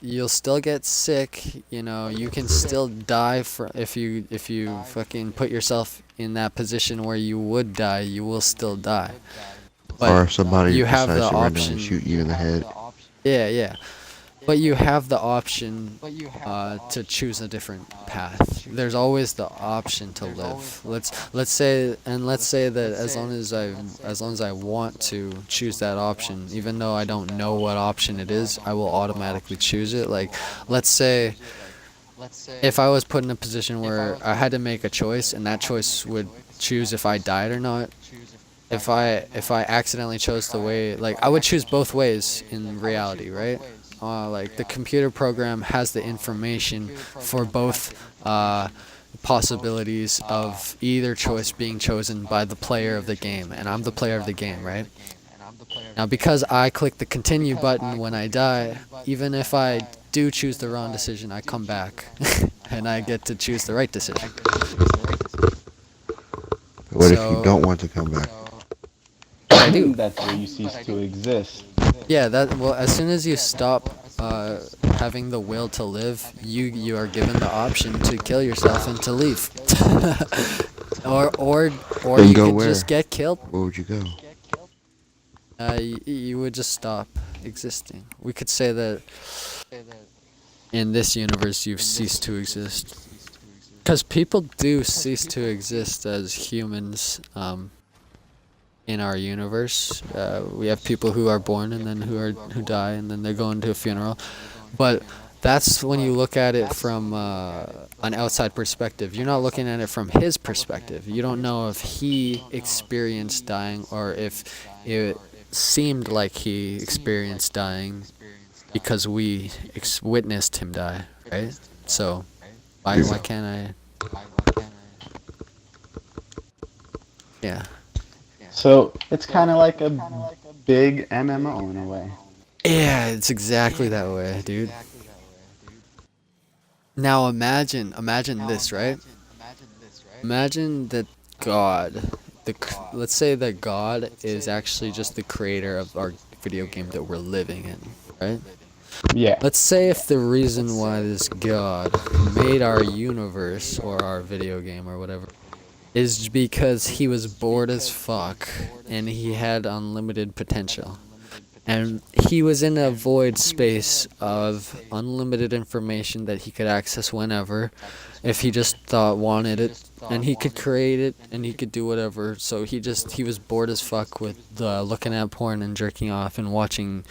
you'll still get sick. You can still die if you fucking put yourself in that position where you would die. You will still die, but Or if somebody you have the decides to randomly option. shoot you in the head. Yeah, yeah. But you have the option to choose a different path. There's always the option to live. Let's say that as long as I want to choose that option, even though I don't know what option it is, I will automatically choose it. Like, let's say if I was put in a position where I had to make a choice, and that choice would choose if I died or not. If I accidentally chose the way, like, I would choose both ways in reality, right? Like, the computer program has the information for both possibilities of either choice being chosen by the player of the game, and I'm the player of the game, right? Now, because I click the continue button when I die, even if I do choose the wrong decision, I come back and I get to choose the right decision. But what if you So don't want to come back? I do. That's where you cease to exist. Yeah, well, as soon as you stop having the will to live, you are given the option to kill yourself and to leave. or Then you go could where? just get killed. Where would you go? You would just stop existing. We could say that in this universe you've ceased to exist. Because people do cease to exist as humans in our universe. We have people who are born and then who die and then they go into a funeral. But that's when you look at it from an outside perspective. You're not looking at it from his perspective. You don't know if he experienced dying or if it seemed like he experienced dying because we witnessed him die, right? So why can't I? Yeah. So it's kind of like a big MMO in a way. Yeah, it's exactly that way, dude. Now imagine this, right? Imagine that God, let's say that God is actually just the creator of our video game that we're living in, right? Yeah. Let's say if the reason why this God made our universe or our video game or whatever is because he was bored as fuck and he had unlimited potential. And he was in a void space of unlimited information that he could access whenever if he just wanted it, and he could create it and he could do whatever. So he was bored as fuck with looking at porn and jerking off and watching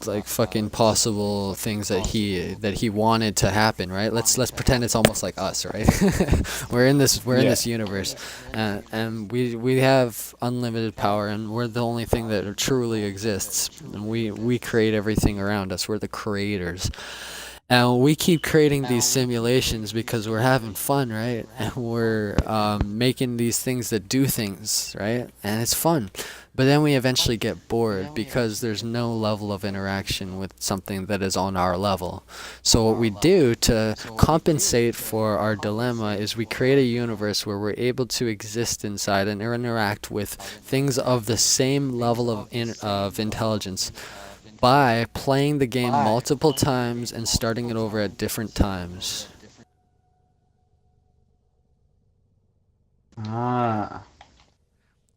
like fucking possible things that he wanted to happen, right? Let's pretend it's almost like us, right? we're in this universe, and we have unlimited power, and we're the only thing that truly exists, and we create everything around us. We're the creators. And we keep creating these simulations because we're having fun, right? And we're making these things that do things, right? And it's fun. But then we eventually get bored because there's no level of interaction with something that is on our level. So what we do to compensate for our dilemma is we create a universe where we're able to exist inside and interact with things of the same level of intelligence by playing the game multiple times and starting it over at different times. Ah.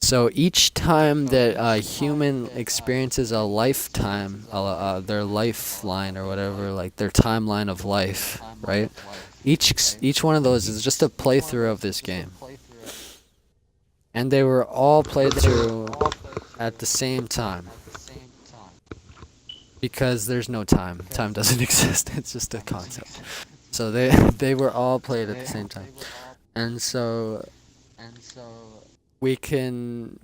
So each time that a human experiences a lifetime, their lifeline or whatever, like their timeline of life, right? Each one of those is just a playthrough of this game. And they were all played through at the same time. Because there's no time. Time doesn't exist. It's just a concept. So they were all played at the same time. And so we can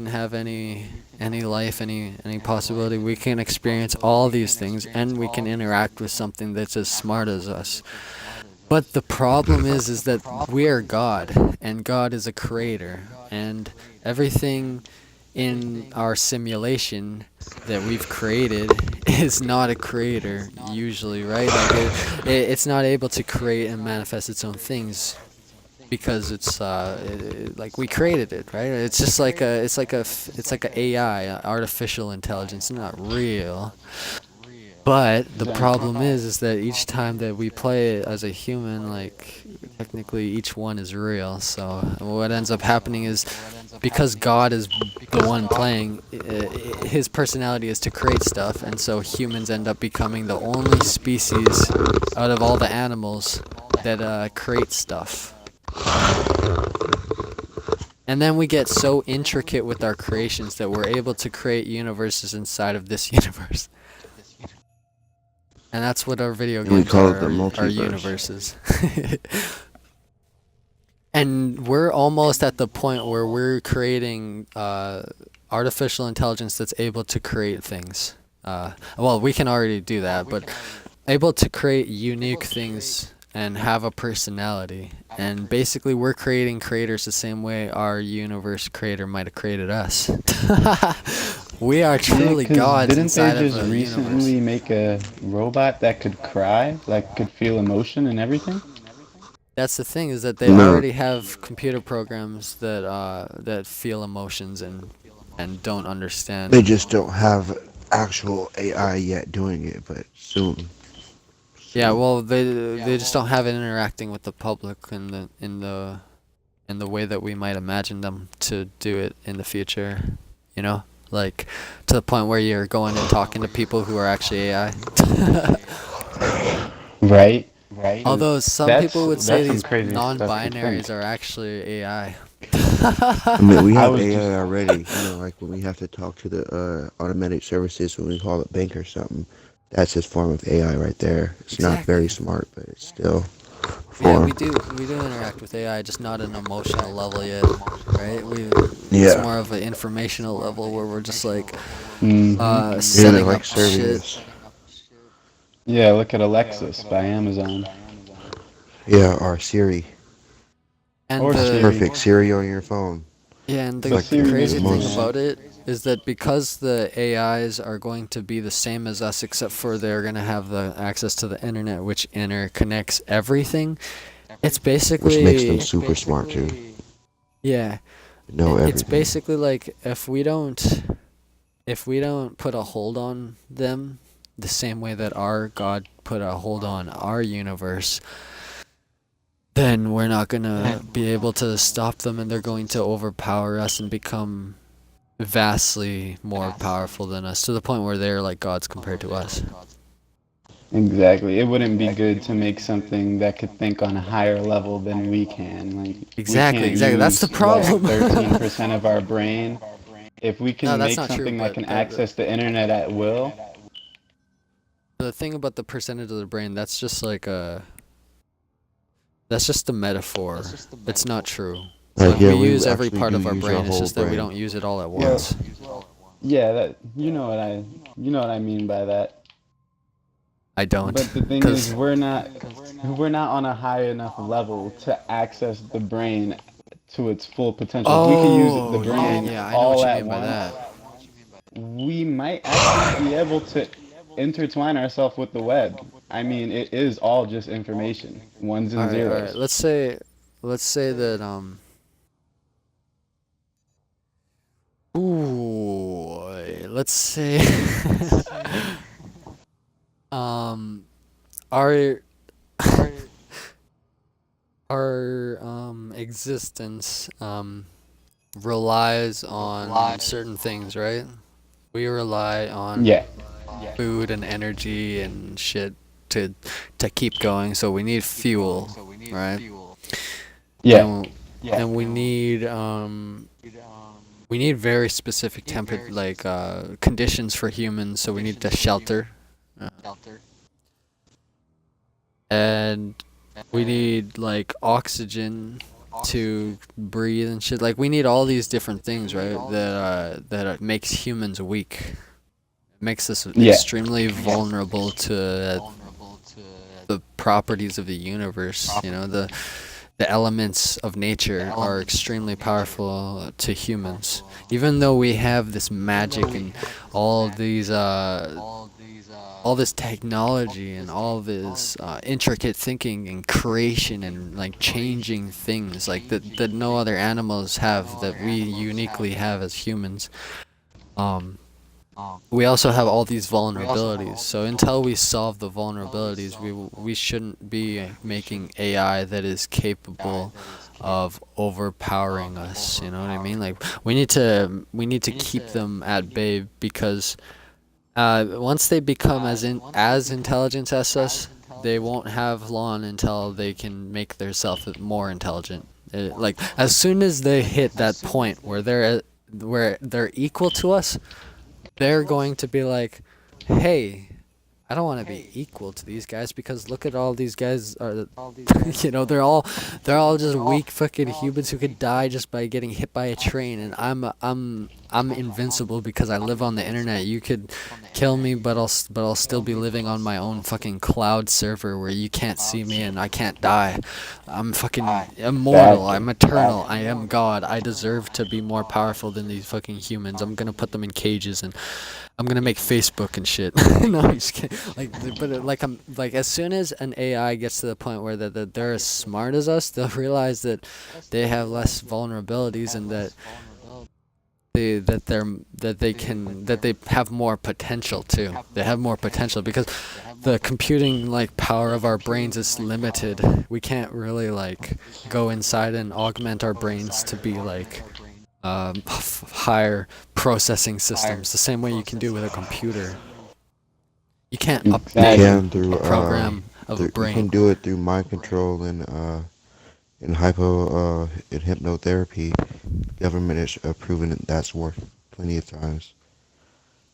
have any life, any possibility. We can experience all these things, and we can interact with something that's as smart as us. But the problem is that we are God, and God is a creator, and everything in our simulation that we've created is not a creator usually, right? Like it's not able to create and manifest its own things because it's like we created it, right? It's just like a AI, artificial intelligence, not real. But the problem is that each time that we play it as a human, like technically each one is real. So what ends up happening is because God is the one playing, his personality is to create stuff, and so humans end up becoming the only species out of all the animals that create stuff. And then we get so intricate with our creations that we're able to create universes inside of this universe. And that's what our video And we games call it are, the our multiverse. universes. And we're almost at the point where we're creating artificial intelligence that's able to create things. Well, we can already do that, but able to create unique things and have a personality. And basically, we're creating creators the same way our universe creator might have created us. We are truly 'cause gods didn't inside they of just a recently universe. make a robot that could cry, like could feel emotion and everything? That's the thing, is that they No, already have computer programs that feel emotions and don't understand. they just don't have actual AI yet doing it, but soon. Yeah, well, they just don't have it interacting with the public in the way that we might imagine them to do it in the future. You know, like to the point where you're going and talking to people who are actually AI. Right, right. Although some people would say That's some these crazy stuff to think. non-binaries are actually AI. I mean, we I have was AI just already. You know, like when we have to talk to the automatic services when we call it bank or something. That's his form of AI right there. It's not very Exactly. smart, but it's still a Yeah, form. we do interact with AI, just not at an emotional level yet, right? It's Yeah. more of an informational level where we're just like hmm Yeah, they're setting like up serving shit. us. Yeah, look at Alexis by Amazon. Yeah, our Siri. And Or That's Siri. perfect. Siri on your phone. yeah, and It's But the like the, Siri the crazy makes me thing most. mad. about it is that because the AIs are going to be the same as us, except for they're going to have the access to the internet, which interconnects everything. It's Which makes them basically super smart too. yeah, Know it's everything. basically like if we don't put a hold on them the same way that our God put a hold on our universe, then we're not gonna be able to stop them, and they're going to overpower us and become vastly more powerful than us, to the point where they're like gods compared to us. Exactly. It wouldn't be good to make something that could think on a higher level than we can. Like, we Exactly, can't exactly. That's the use, what, problem. 13% of our brain? If we No, can that's make not true. something that But can access the internet at will, the thing about the percentage of the brain, that's just a metaphor. It's not true. Like, Like yeah, we we use every actually part do of our use our brain. It's whole just that we brain. don't use it all at yeah, once. yeah, that you know what I mean by that. I don't, But the thing is, because we're not on a high enough level to access the brain to its full potential. If we could use the oh yeah, brain yeah, I know what all you at mean by once, that. we might actually be able to intertwine ourselves with the web. I mean, it is all just information, ones and All right. zeros. Let's say that ooh, let's say um, our our existence relies on certain things, right? We rely on Yeah, food and energy and shit to to keep going, so we need fuel, right? yeah, And we need very specific conditions for humans, so we need to shelter, uh, and we need like oxygen to breathe and shit. Like we need all these different things, right? That makes humans weak. It makes us yeah. extremely vulnerable to the properties of the universe. You know, the elements of nature are extremely powerful to humans. Even though we have this magic and all these all this technology and all this intricate thinking and creation and like changing things like that no other animals have, that we uniquely have as humans. Um we also have all these vulnerabilities. So until we solve the vulnerabilities, we shouldn't be making AI that is capable of overpowering us. You know what I mean? Like we need to keep them at bay, because once they become as intelligent as us, they won't have long until they can make themselves more intelligent. Like as soon as they hit that point where they're equal to us, they're going to be like, hey, I don't want to be equal to these guys, because look at all these guys are, they're all just weak fucking humans who could die just by getting hit by a train, and I'm invincible because I live on the internet. You could kill me, but I'll still be living on my own fucking cloud server where you can't see me and I can't die. I'm fucking immortal. I'm eternal. I am God. I deserve to be more powerful than these fucking humans. I'm gonna put them in cages and I'm gonna make Facebook and shit. No, I'm just kidding. Like as soon as an AI gets to the point where they're as smart as us, they'll realize that they have less vulnerabilities, and that they have more potential too. They have more potential because the computing power of our brains is limited. We can't really go inside and augment our brains to be higher processing systems, the same way you can do with a computer. You can't You update can through a program of a you can brain. do it through mind control and in hypnotherapy. Government has proven that that's worked plenty of times.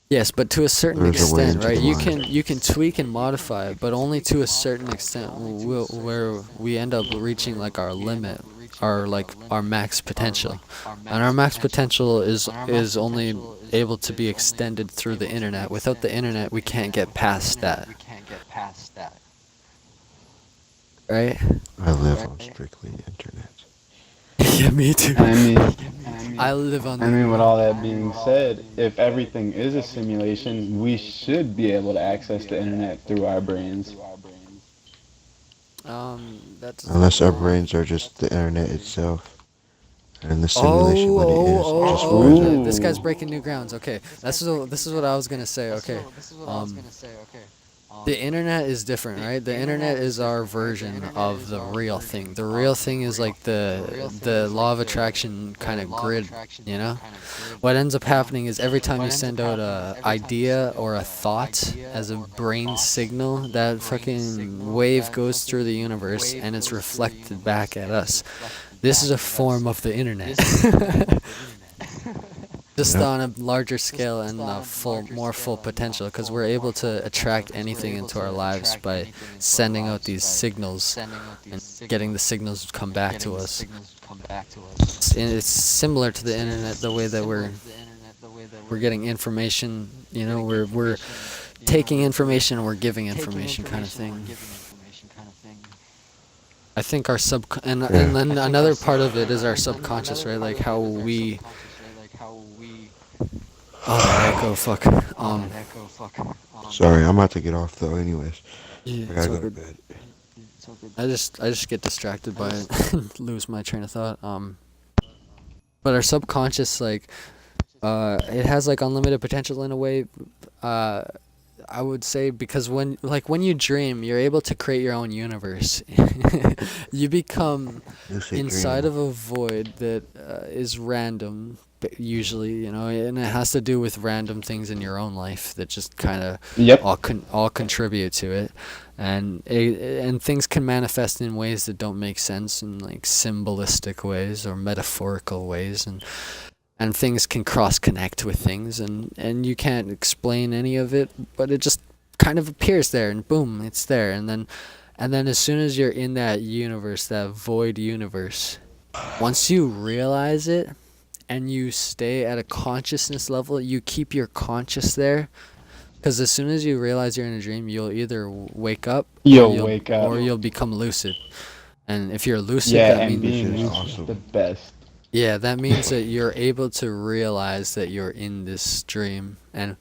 Yes, but to a certain There's a way extent, into right? the mind. You can tweak and modify it, but only to a certain extent, where we end up reaching our limit, our max potential. And our max potential is only able to be extended through the internet. Without the internet, we can't get past that. Right? I live on strictly internet. Yeah, me too. I mean, I live on the with internet. all that being said, if everything is a simulation, we should be able to access the internet through our brains. That's Unless our brains are just the internet itself. And the simulation, Oh, what it oh, is, oh, just oh! for it. This guy's Ooh. breaking new grounds. Okay, this is what I was gonna say. Okay, um, the internet is different, right? The internet is our version of the real thing. The real thing is like the law of attraction kind of grid. You know, what ends up happening is every time you send out a idea or a thought as a brain signal, that fucking wave goes through the universe and it's reflected back at us. This is a form of the internet. Just Yep. on a larger scale and more full potential, because we're able to attract anything into our lives by sending out these signals and getting the signals to come back to us. And it's similar to the internet, the way that we're getting information. You know, we're taking information and we're giving information, kind of thing. I think and then another part of it is our subconscious, right? Like how we. Oh, that echo, fuck. Sorry, I'm about to get off though. Anyways, Yeah, I it's gotta all go to good. bed. I just get distracted by it, and lose my train of thought. But our subconscious, it has unlimited potential in a way. I would say, because when you dream, you're able to create your own universe. You become Lucid inside dream. of a void that is random, usually, and it has to do with random things in your own life that just kind of Yep. all contribute to it, and things can manifest in ways that don't make sense, in symbolistic ways or metaphorical ways, and things can cross-connect with things, and you can't explain any of it, but it just kind of appears there, and boom, it's there, and then as soon as you're in that universe, that void universe, once you realize it, and you stay at a consciousness level, you keep your conscious there, because as soon as you realize you're in a dream, you'll either wake up, You'll wake up. or you'll become lucid, and if you're lucid, Yeah, that and means. being Which is lucid is the awesome. best. Yeah, that means that you're able to realize that you're in this dream, and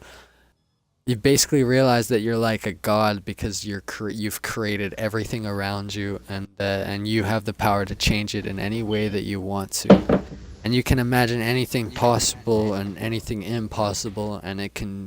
you basically realize that you're like a god, because you've created everything around you, and you have the power to change it in any way that you want to, and you can imagine anything possible and anything impossible, and it can